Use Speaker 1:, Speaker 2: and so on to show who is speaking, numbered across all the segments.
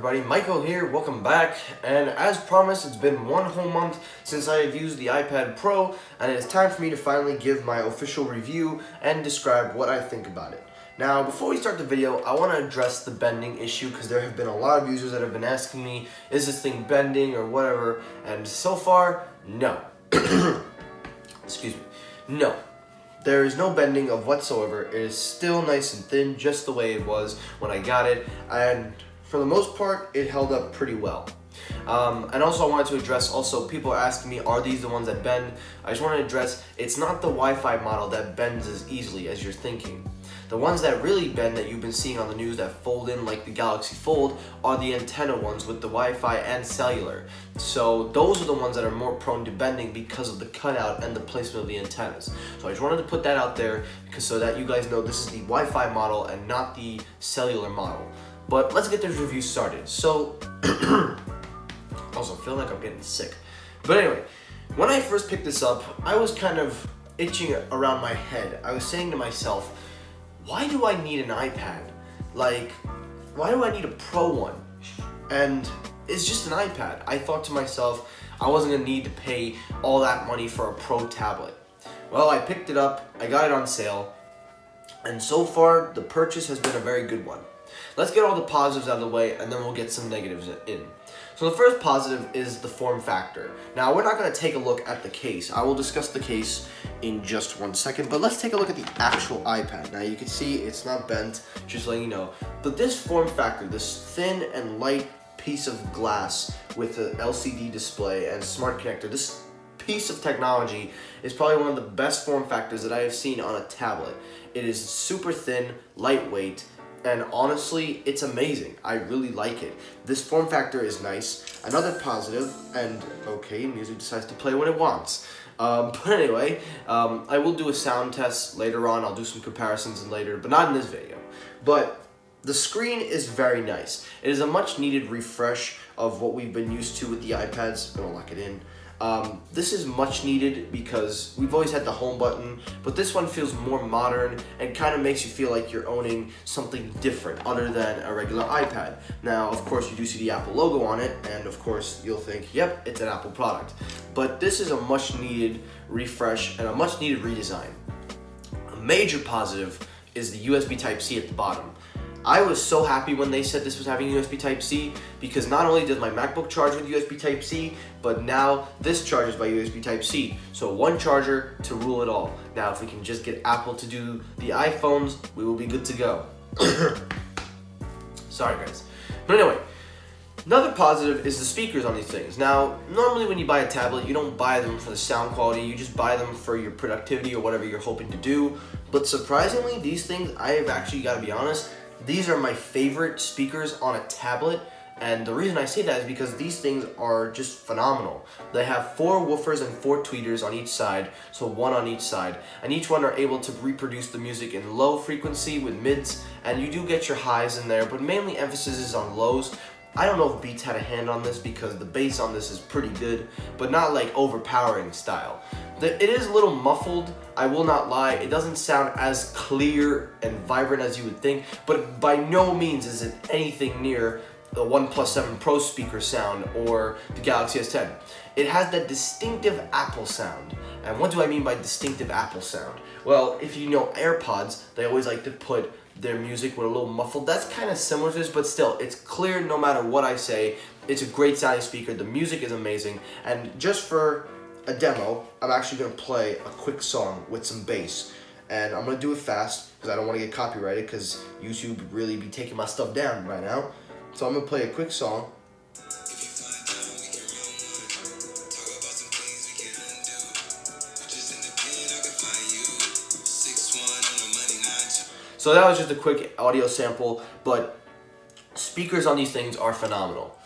Speaker 1: everybody, Michael here, welcome back, and as promised, it's been 1 whole month since I have used the iPad Pro, and it is time for me to finally give my official review and describe what I think about it. Now, before we start the video, I want to address the bending issue because there have been a lot of users that have been asking me, is this thing bending or whatever, and so far, no. Excuse me. No. There is no bending of whatsoever. It is still nice and thin, just the way it was when I got it, and for the most part, it held up pretty well. And also I wanted to address, people are asking me, are these the ones that bend? I just want to address, it's not the Wi-Fi model that bends as easily as you're thinking. The ones that really bend that you've been seeing on the news that fold in like the Galaxy Fold are the antenna ones with the Wi-Fi and cellular. So those are the ones that are more prone to bending because of the cutout and the placement of the antennas. So I just wanted to put that out there so that you guys know this is the Wi-Fi model and not the cellular model. But let's get this review started. So, also I feel like I'm getting sick. But anyway, when I first picked this up, I was kind of itching around my head. I was saying to myself, why do I need an iPad? Like, why do I need a Pro one? And it's just an iPad. I thought to myself, I wasn't gonna need to pay all that money for a Pro tablet. Well, I picked it up, I got it on sale, and so far, the purchase has been a very good one. Let's get all the positives out of the way, and then we'll get some negatives in. So the first positive is the form factor. Now, we're not going to take a look at the case. I will discuss the case in just 1 second, but let's take a look at the actual iPad. Now, you can see it's not bent, just letting you know. But this form factor, this thin and light piece of glass with an LCD display and smart connector, this piece of technology is probably one of the best form factors that I have seen on a tablet. It is super thin, lightweight, and honestly, it's amazing. I really like it. This form factor is nice. Another positive, and okay, music decides to play when it wants. But anyway, I will do a sound test later on. I'll do some comparisons later, but not in this video. But the screen is very nice. It is a much needed refresh of what we've been used to with the iPads. I'm gonna lock it in. This is much needed because we've always had the home button, but this one feels more modern and kind of makes you feel like you're owning something different other than a regular iPad. Now, of course, you do see the Apple logo on it, and of course, you'll think, yep, it's an Apple product. But this is a much needed refresh and a much needed redesign. A major positive is the USB Type-C at the bottom. I was so happy when they said this was having USB Type-C because not only does my MacBook charge with USB Type-C, but now this charges by USB Type-C. So one charger to rule it all. Now if we can just get Apple to do the iPhones, we will be good to go. Sorry guys. But anyway, another positive is the speakers on these things. Now, normally when you buy a tablet, you don't buy them for the sound quality, you just buy them for your productivity or whatever you're hoping to do. But surprisingly, these things, I have actually got to be honest, these are my favorite speakers on a tablet, and the reason I say that is because these things are just phenomenal. They have 4 woofers and 4 tweeters on each side, so 1 on each side, and each one are able to reproduce the music in low frequency with mids, and you do get your highs in there, but mainly emphasis is on lows. I don't know if Beats had a hand on this because the bass on this is pretty good, but not like overpowering style. It is a little muffled, I will not lie. It doesn't sound as clear and vibrant as you would think, but by no means is it anything near the OnePlus 7 Pro speaker sound or the Galaxy S10. It has that distinctive Apple sound. And what do I mean by distinctive Apple sound? Well, if you know AirPods, they always like to put their music with a little muffled. That's kind of similar to this, but still, it's clear no matter what I say. It's a great sounding speaker. The music is amazing. And just for a demo, I'm actually going to play a quick song with some bass. And I'm going to do it fast because I don't want to get copyrighted because YouTube would really be taking my stuff down right now. So I'm going to play a quick song. So that was just a quick audio sample, but speakers on these things are phenomenal.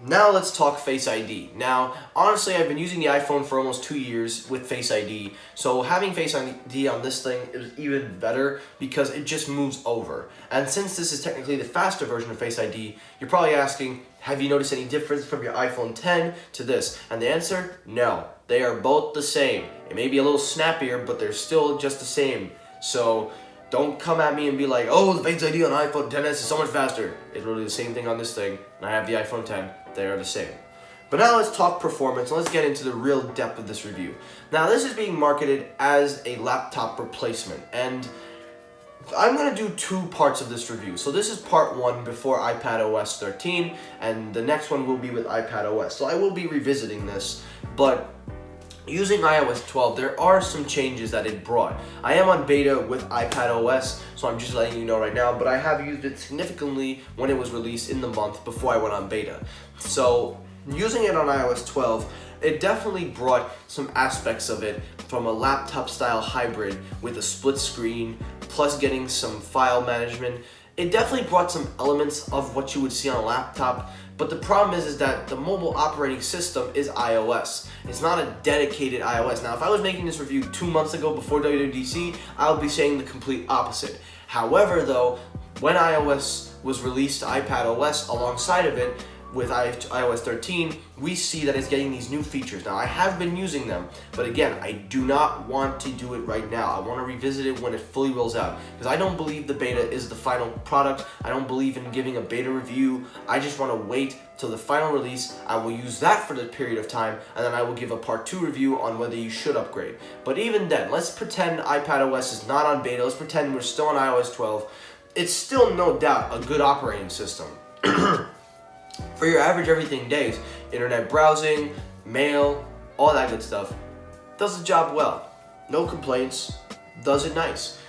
Speaker 1: Now let's talk Face ID. Now, honestly, I've been using the iPhone for almost 2 years with Face ID, so having Face ID on this thing is even better because it just moves over. And since this is technically the faster version of Face ID, you're probably asking, have you noticed any difference from your iPhone 10 to this? And the answer, no. They are both the same. It may be a little snappier, but they're still just the same. So Don't come at me and be like, oh, the Face ID on iPhone XS is so much faster. It's literally the same thing on this thing, and I have the iPhone X. They are the same. But now let's talk performance, and let's get into the real depth of this review. Now, this is being marketed as a laptop replacement, and I'm going to do 2 parts of this review. So this is part 1 before iPadOS 13, and the next one will be with iPadOS. So I will be revisiting this, but using iOS 12, there are some changes that it brought. I am on beta with iPadOS, so I'm just letting you know right now, but I have used it significantly when it was released in the month before I went on beta. So using it on iOS 12, it definitely brought some aspects of it from a laptop style hybrid with a split screen, plus getting some file management. It definitely brought some elements of what you would see on a laptop, but the problem is that the mobile operating system is iOS. It's not a dedicated iOS. Now, if I was making this review 2 months ago before WWDC, I would be saying the complete opposite. However, though, when iOS was released to iPadOS alongside of it, with iOS 13, we see that it's getting these new features. Now, I have been using them, but again, I do not want to do it right now. I want to revisit it when it fully rolls out, because I don't believe the beta is the final product. I don't believe in giving a beta review. I just want to wait till the final release. I will use that for the period of time, and then I will give a part 2 review on whether you should upgrade. But even then, let's pretend iPadOS is not on beta. Let's pretend we're still on iOS 12. It's still no doubt a good operating system. For your average everything days, internet browsing, mail, all that good stuff, does the job well. No complaints, does it nice.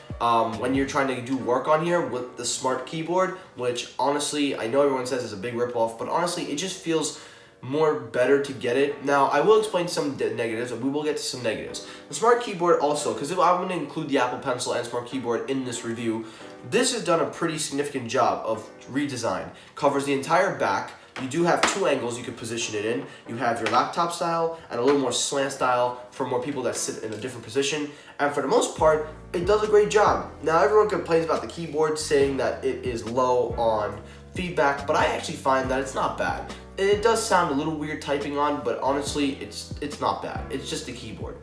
Speaker 1: When you're trying to do work on here with the smart keyboard, which honestly, I know everyone says is a big ripoff, but honestly, it just feels more better to get it. Now, I will explain some negatives, and we will get to some negatives. The smart keyboard also, because I'm going to include the Apple Pencil and smart keyboard in this review, this has done a pretty significant job of redesign. Covers the entire back. You do have 2 angles you could position it in. You have your laptop style and a little more slant style for more people that sit in a different position. And for the most part, it does a great job. Now, everyone complains about the keyboard, saying that it is low on feedback, but I actually find that it's not bad. It does sound a little weird typing on, but honestly, it's not bad. It's just a keyboard.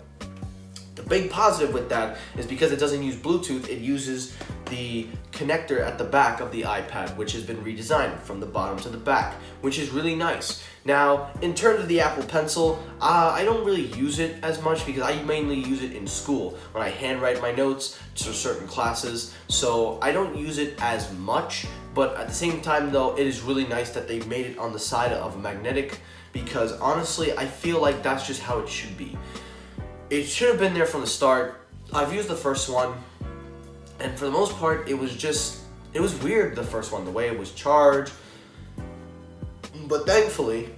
Speaker 1: The big positive with that is because it doesn't use Bluetooth, it uses the connector at the back of the iPad, which has been redesigned from the bottom to the back, which is really nice. Now, in terms of the Apple Pencil, I don't really use it as much because I mainly use it in school when I handwrite my notes to certain classes, so I don't use it as much, but at the same time though, it is really nice that they made it on the side of magnetic, because honestly, I feel like that's just how it should be. It should have been there from the start. I've used the first one, and for the most part, it was weird, the first one, the way it was charged. But thankfully,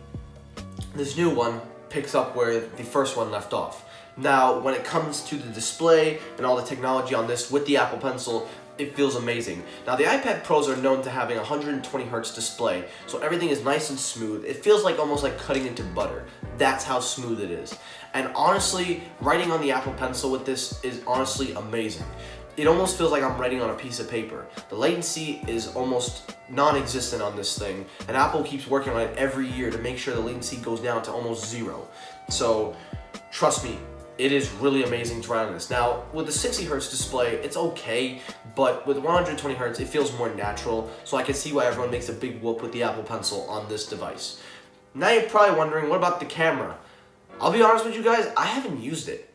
Speaker 1: this new one picks up where the first one left off. Now, when it comes to the display and all the technology on this with the Apple Pencil, it feels amazing. Now, the iPad Pros are known to having a 120 Hz display, so everything is nice and smooth. It feels like almost like cutting into butter. That's how smooth it is. And honestly, writing on the Apple Pencil with this is honestly amazing. It almost feels like I'm writing on a piece of paper. The latency is almost non-existent on this thing, and Apple keeps working on it every year to make sure the latency goes down to almost 0. So, trust me, it is really amazing to write on this. Now, with the 60 Hz display, it's okay, but with 120 Hz, it feels more natural, so I can see why everyone makes a big whoop with the Apple Pencil on this device. Now you're probably wondering, what about the camera? I'll be honest with you guys, I haven't used it.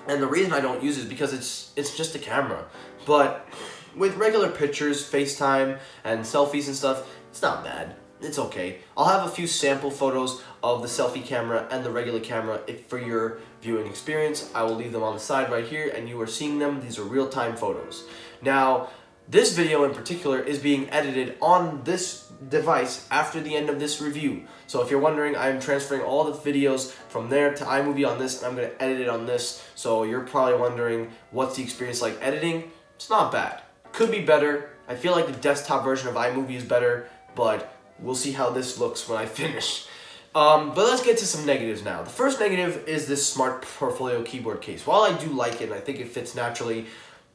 Speaker 1: And the reason I don't use it is because it's just a camera. But with regular pictures, FaceTime, and selfies and stuff, it's not bad. It's okay. I'll have a few sample photos of the selfie camera and the regular camera for your viewing experience. I will leave them on the side right here, and you are seeing them. These are real-time photos. Now, this video in particular is being edited on this device after the end of this review. So if you're wondering, I'm transferring all the videos from there to iMovie on this, and I'm going to edit it on this. So you're probably wondering, what's the experience like editing? It's not bad. Could be better. I feel like the desktop version of iMovie is better, but we'll see how this looks when I finish. But let's get to some negatives now. The first negative is this Smart Portfolio keyboard case. While I do like it and I think it fits naturally,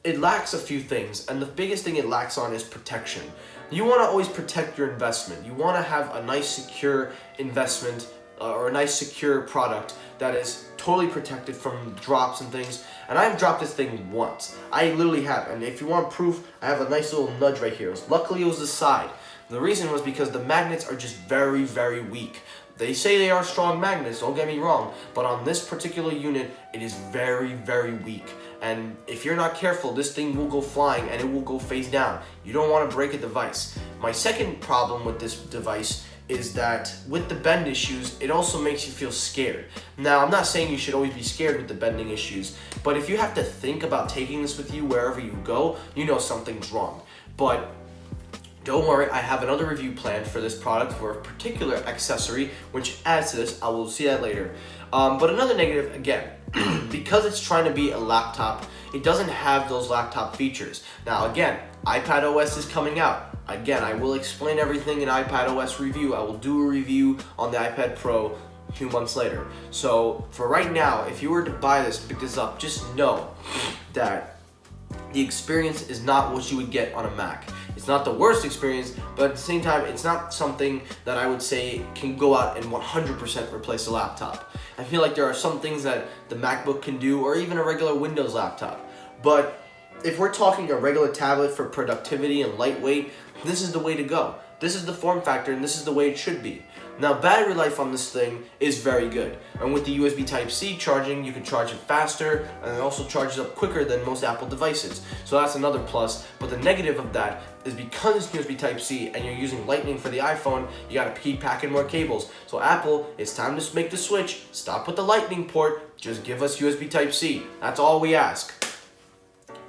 Speaker 1: it lacks a few things, and the biggest thing it lacks on is protection. You want to always protect your investment. You want to have a nice secure investment or a nice secure product that is totally protected from drops and things. And I've dropped this thing once. I literally have. And if you want proof, I have a nice little nudge right here. Luckily, it was the side. The reason was because the magnets are just very, very weak. They say they are strong magnets, don't get me wrong, but on this particular unit, it is very, very weak. And if you're not careful, this thing will go flying and it will go face down. You don't want to break a device. My second problem with this device is that with the bend issues, it also makes you feel scared. Now, I'm not saying you should always be scared with the bending issues, but if you have to think about taking this with you wherever you go, you know something's wrong. But don't worry, I have another review planned for this product for a particular accessory, which adds to this. I will see that later. But another negative, again, because it's trying to be a laptop, it doesn't have those laptop features. Now, again, iPad OS is coming out. Again, I will explain everything in iPad OS review. I will do a review on the iPad Pro 2 months later. So for right now, if you were to buy this, pick this up, just know that the experience is not what you would get on a Mac. It's not the worst experience, but at the same time, it's not something that I would say can go out and 100% replace a laptop. I feel like there are some things that the MacBook can do, or even a regular Windows laptop. But if we're talking a regular tablet for productivity and lightweight, this is the way to go. This is the form factor, and this is the way it should be. Now, battery life on this thing is very good. And with the USB Type-C charging, you can charge it faster, and it also charges up quicker than most Apple devices. So that's another plus. But the negative of that is because it's USB Type-C and you're using Lightning for the iPhone, you gotta keep packing more cables. So Apple, it's time to make the switch. Stop with the Lightning port. Just give us USB Type-C. That's all we ask.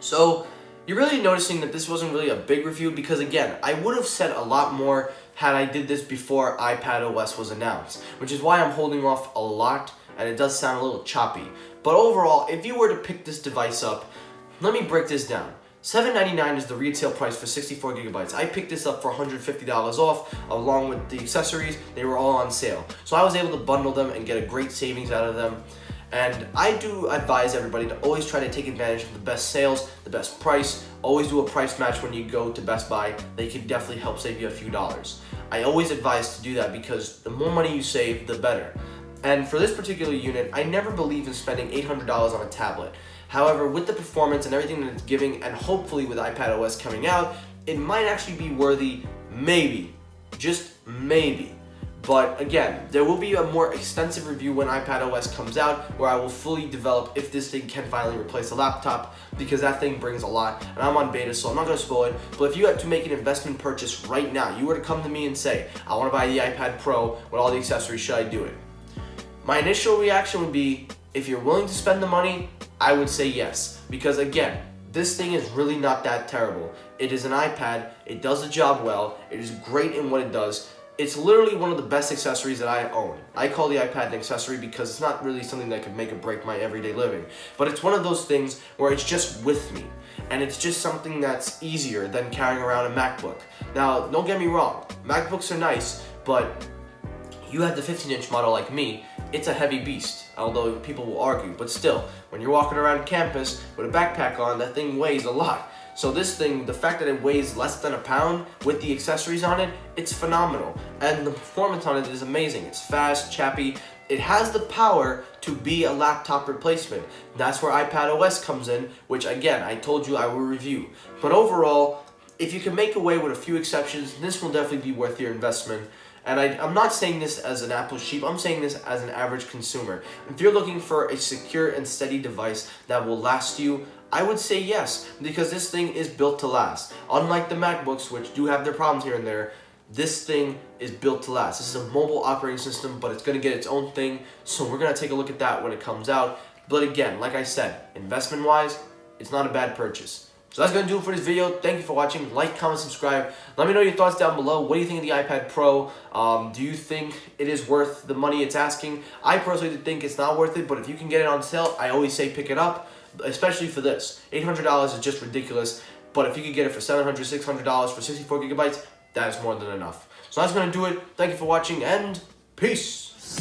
Speaker 1: So you're really noticing that this wasn't really a big review because, again, I would have said a lot more had I did this before iPad OS was announced, which is why I'm holding off a lot, and it does sound a little choppy. But overall, if you were to pick this device up, let me break this down. $799 is the retail price for 64 gigabytes. I picked this up for $150 off, along with the accessories. They were all on sale. So I was able to bundle them and get a great savings out of them. And I do advise everybody to always try to take advantage of the best sales, the best price. Always do a price match when you go to Best Buy. They can definitely help save you a few dollars. I always advise to do that because the more money you save, the better. And for this particular unit, I never believe in spending $800 on a tablet. However, with the performance and everything that it's giving, and hopefully with iPad OS coming out, it might actually be worthy, maybe, just maybe. But again, there will be a more extensive review when iPad OS comes out where I will fully develop if this thing can finally replace a laptop, because that thing brings a lot, and I'm on beta, so I'm not going to spoil it. But if you had to make an investment purchase right now, you were to come to me and say, I want to buy the iPad Pro with all the accessories, should I do it? My initial reaction would be, if you're willing to spend the money, I would say yes. Because again, this thing is really not that terrible. It is an iPad, it does the job well, it is great in what it does. It's literally one of the best accessories that I own. I call the iPad an accessory because it's not really something that could make or break my everyday living. But it's one of those things where it's just with me. And it's just something that's easier than carrying around a MacBook. Now, don't get me wrong, MacBooks are nice, but you have the 15-inch model like me, it's a heavy beast, although people will argue. But still, when you're walking around campus with a backpack on, that thing weighs a lot. So this thing, the fact that it weighs less than a pound with the accessories on it, it's phenomenal. And the performance on it is amazing. It's fast, chappy. It has the power to be a laptop replacement. That's where iPad OS comes in, which again, I told you I will review. But overall, if you can make away with a few exceptions, this will definitely be worth your investment. And I'm not saying this as an Apple sheep, I'm saying this as an average consumer. If you're looking for a secure and steady device that will last you, I would say yes, because this thing is built to last. Unlike the MacBooks, which do have their problems here and there, this thing is built to last. This is a mobile operating system, but it's going to get its own thing, so we're going to take a look at that when it comes out. But again, like I said, investment-wise, it's not a bad purchase. So that's going to do it for this video. Thank you for watching. Like, comment, subscribe. Let me know your thoughts down below. What do you think of the iPad Pro? Do you think it is worth the money it's asking? I personally think it's not worth it, but if you can get it on sale, I always say pick it up, especially for this. $800 is just ridiculous, but if you could get it for $700, $600 for 64 gigabytes, that is more than enough. So that's going to do it. Thank you for watching, and peace.